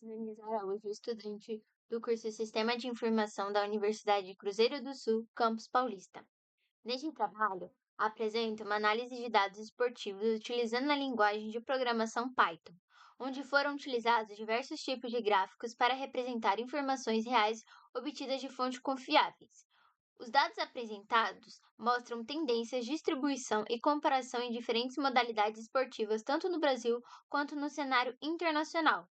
Denise Araújo, estudante do curso Sistema de Informação da Universidade Cruzeiro do Sul, Campus Paulista. Neste trabalho, apresento uma análise de dados esportivos utilizando a linguagem de programação Python, onde foram utilizados diversos tipos de gráficos para representar informações reais obtidas de fontes confiáveis. Os dados apresentados mostram tendências, distribuição e comparação em diferentes modalidades esportivas, tanto no Brasil quanto no cenário internacional.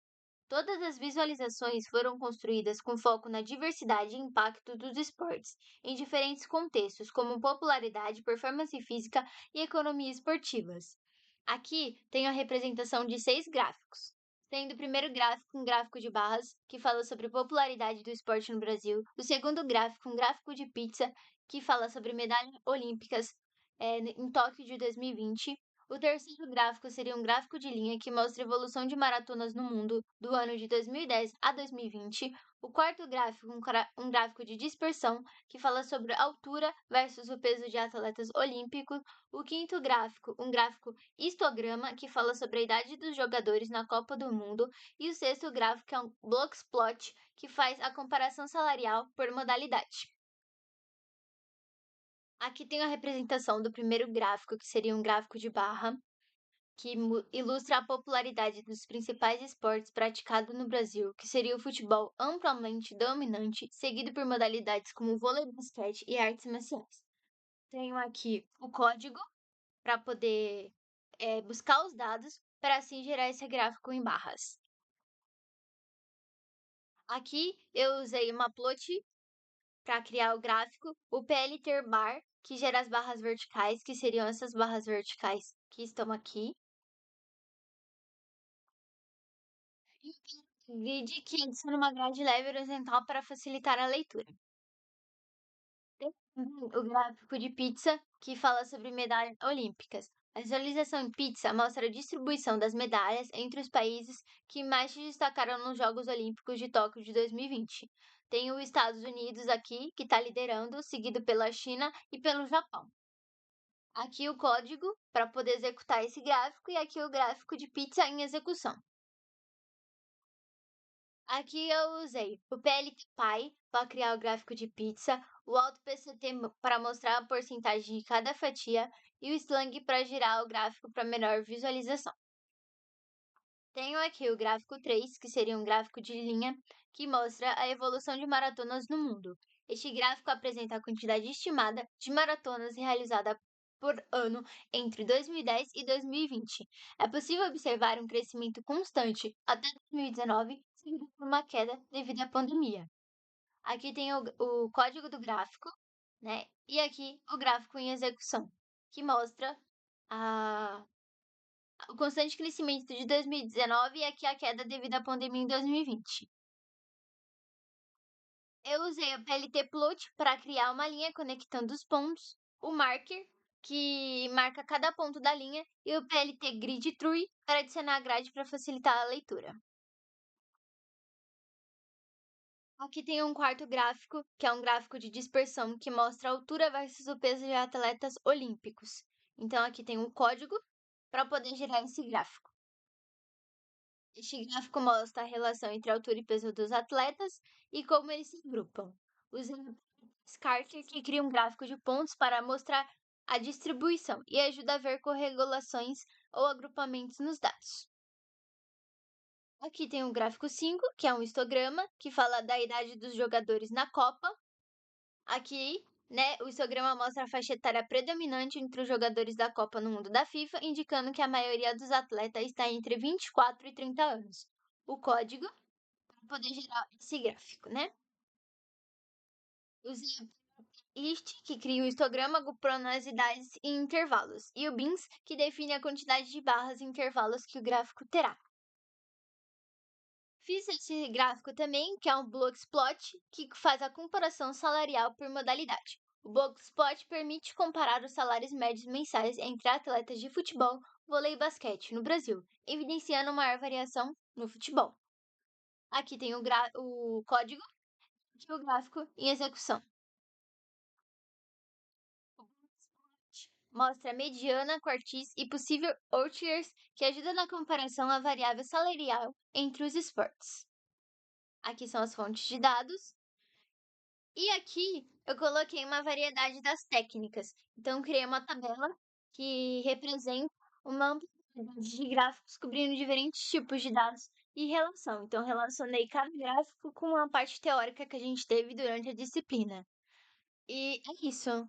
Todas as visualizações foram construídas com foco na diversidade e impacto dos esportes, em diferentes contextos, como popularidade, performance física e economia esportivas. Aqui tenho a representação de 6 gráficos, sendo o primeiro gráfico um gráfico de barras, que fala sobre a popularidade do esporte no Brasil, o segundo gráfico um gráfico de pizza, que fala sobre medalhas olímpicas em Tóquio de 2020, o terceiro gráfico seria um gráfico de linha que mostra a evolução de maratonas no mundo do ano de 2010 a 2020. O quarto gráfico, um gráfico de dispersão, que fala sobre a altura versus o peso de atletas olímpicos. O quinto gráfico, um gráfico histograma, que fala sobre a idade dos jogadores na Copa do Mundo. E o sexto gráfico é um Blockplot, que faz a comparação salarial por modalidade. Aqui tem a representação do primeiro gráfico, que seria um gráfico de barra, que ilustra a popularidade dos principais esportes praticados no Brasil, que seria o futebol amplamente dominante, seguido por modalidades como vôlei, basquete e artes marciais. Tenho aqui o código para poder buscar os dados, para assim gerar esse gráfico em barras. Aqui eu usei uma plot para criar o gráfico, o PLTer-bar, que gera as barras verticais, que seriam essas barras verticais que estão aqui. E o grid que adiciona uma grade leve horizontal para facilitar a leitura. Tem também o gráfico de pizza, que fala sobre medalhas olímpicas. A visualização em pizza mostra a distribuição das medalhas entre os países que mais se destacaram nos Jogos Olímpicos de Tóquio de 2020. Tem os Estados Unidos aqui, que está liderando, seguido pela China e pelo Japão. Aqui o código para poder executar esse gráfico e aqui o gráfico de pizza em execução. Aqui eu usei o PLTpy para criar o gráfico de pizza, o AutoPCT para mostrar a porcentagem de cada fatia e o Slang para girar o gráfico para melhor visualização. Tenho aqui o gráfico 3, que seria um gráfico de linha que mostra a evolução de maratonas no mundo. Este gráfico apresenta a quantidade estimada de maratonas realizadas por ano entre 2010 e 2020. É possível observar um crescimento constante até 2019, seguido por uma queda devido à pandemia. Aqui tem o código do gráfico, né? E aqui o gráfico em execução, que mostra o constante crescimento de 2019 e aqui a queda devido à pandemia em 2020. Eu usei o PLTplot para criar uma linha conectando os pontos, o marker, que marca cada ponto da linha, e o PLTGridTree para adicionar a grade para facilitar a leitura. Aqui tem um quarto gráfico, que é um gráfico de dispersão, que mostra a altura versus o peso de atletas olímpicos. Então, aqui tem um código para poder gerar esse gráfico. Este gráfico mostra a relação entre a altura e peso dos atletas e como eles se agrupam. Usando Scarter, que cria um gráfico de pontos para mostrar a distribuição e ajuda a ver correlações ou agrupamentos nos dados. Aqui tem o gráfico 5, que é um histograma, que fala da idade dos jogadores na Copa. Aqui, né, o histograma mostra a faixa etária predominante entre os jogadores da Copa no mundo da FIFA, indicando que a maioria dos atletas está entre 24 e 30 anos. O código para poder gerar esse gráfico, né? Usei list, que cria o histograma agrupando as idades em intervalos, e o bins, que define a quantidade de barras e intervalos que o gráfico terá. Fiz esse gráfico também, que é um Blockplot, que faz a comparação salarial por modalidade. O Blockplot permite comparar os salários médios mensais entre atletas de futebol, vôlei e basquete no Brasil, evidenciando maior variação no futebol. Aqui tem o código e o gráfico em execução. Mostra a mediana, quartis e possível outliers, que ajuda na comparação a variável salarial entre os esportes. Aqui são as fontes de dados. E aqui eu coloquei uma variedade das técnicas. Então, criei uma tabela que representa uma amplitude de gráficos cobrindo diferentes tipos de dados e relação. Então, relacionei cada gráfico com a parte teórica que a gente teve durante a disciplina. E é isso.